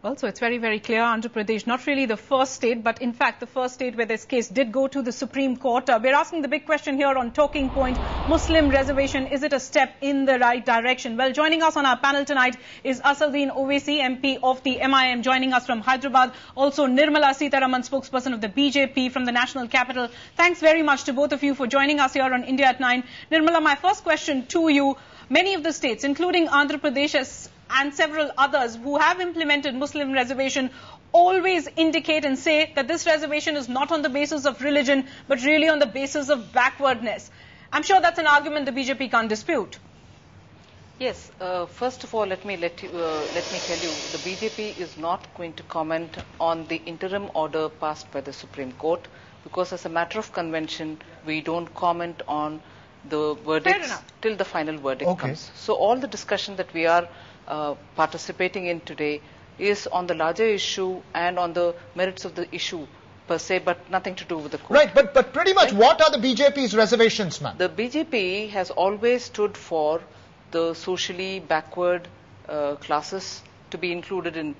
Well, so it's very, very clear. Andhra Pradesh, not really the first state, but in fact the first state where this case did go to the Supreme Court. We're asking the big question here on Talking Point, Muslim reservation, is it a step in the right direction? Well, joining us on our panel tonight is Assaduddin Owaisi, MP of the MIM, joining us from Hyderabad. Also Nirmala Sitharaman, spokesperson of the BJP from the national capital. Thanks very much to both of you for joining us here on India at 9. Nirmala, my first question to you. Many of the states, including Andhra Pradesh and several others who have implemented Muslim reservation, always indicate and say that this reservation is not on the basis of religion, but really on the basis of backwardness. I'm sure that's an argument the BJP can't dispute. Yes. First of all, let me tell you, the BJP is not going to comment on the interim order passed by the Supreme Court, because as a matter of convention, we don't comment on the verdicts till the final verdict comes. So all the discussion that we are participating in today is on the larger issue and on the merits of the issue per se, but nothing to do with the court. Right, but pretty much what are the BJP's reservations, ma'am? The BJP has always stood for the socially backward classes to be included in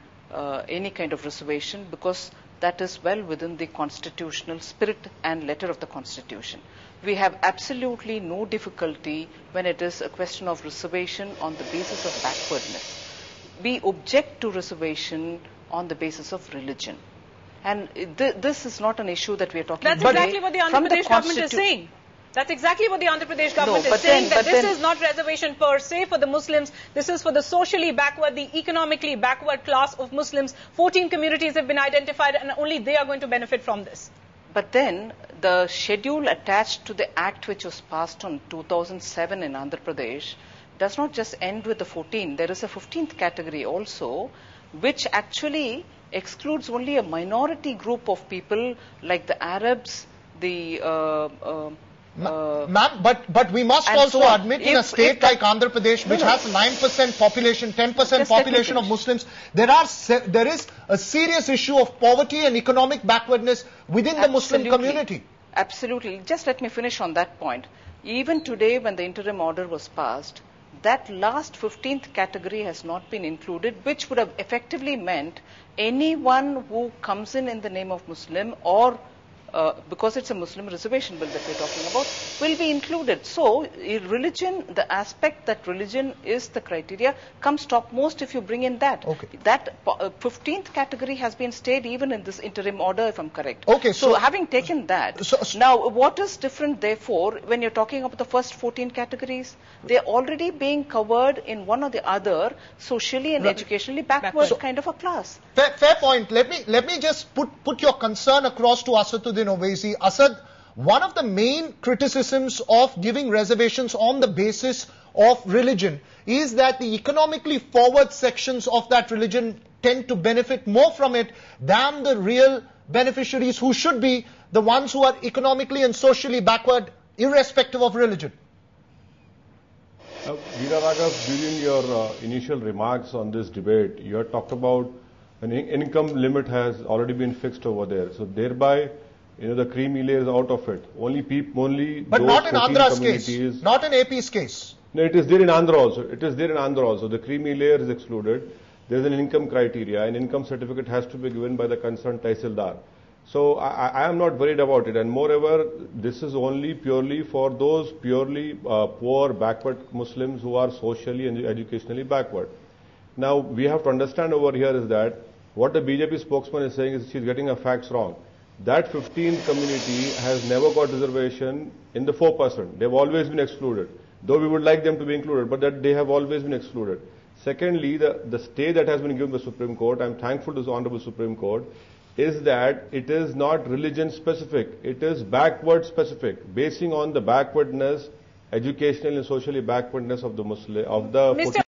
any kind of reservation, because that is well within the constitutional spirit and letter of the Constitution. We have absolutely no difficulty when it is a question of reservation on the basis of backwardness. We object to reservation on the basis of religion. And this is not an issue that we are talking about. That's exactly what the Andhra Pradesh government is saying. That's exactly what the Andhra Pradesh government is saying, that this is not reservation per se for the Muslims. This is for the socially backward, the economically backward class of Muslims. 14 communities have been identified and only they are going to benefit from this. But then the schedule attached to the act which was passed on 2007 in Andhra Pradesh does not just end with the 14. There is a 15th category also, which actually excludes only a minority group of people like the Arabs, the Ma'am, but we must also admit, in a state like Andhra Pradesh, which has 9% population, 10% population of Muslims, there is a serious issue of poverty and economic backwardness within the Muslim community. Absolutely. Just let me finish on that point. Even today, when the interim order was passed, that last 15th category has not been included, which would have effectively meant anyone who comes in the name of Muslim, or because it's a Muslim reservation bill that we're talking about, will be included. So religion, the aspect that religion is the criteria, comes topmost if you bring in that. That 15th category has been stayed even in this interim order, if I'm correct. So having taken that, now what is different therefore when you're talking about the first 14 categories? They're already being covered in one or the other socially and educationally backward kind of a class. Fair point. Let me just put your concern across to Assaduddin Owaisi. Asad, one of the main criticisms of giving reservations on the basis of religion is that the economically forward sections of that religion tend to benefit more from it than the real beneficiaries, who should be the ones who are economically and socially backward, irrespective of religion. Veera Raghav, during your initial remarks on this debate, you had talked about an income limit has already been fixed over there. So thereby, the creamy layer is out of it. But not in Andhra's case, not in AP's case. No, it is there in Andhra also. It is there in Andhra also. The creamy layer is excluded. There is an income criteria. An income certificate has to be given by the concerned Tehsildar. So I am not worried about it. And moreover, this is only purely for those purely poor, backward Muslims who are socially and educationally backward. Now, we have to understand over here is that what the BJP spokesman is saying is she is getting her facts wrong. That 15th community has never got reservation in the 4%. They have always been excluded. Though we would like them to be included, but that they have always been excluded. Secondly, the stay that has been given to the Supreme Court, I am thankful to the Honorable Supreme Court, is that it is not religion specific. It is backward specific, basing on the backwardness, educational and socially backwardness of the Muslim, of the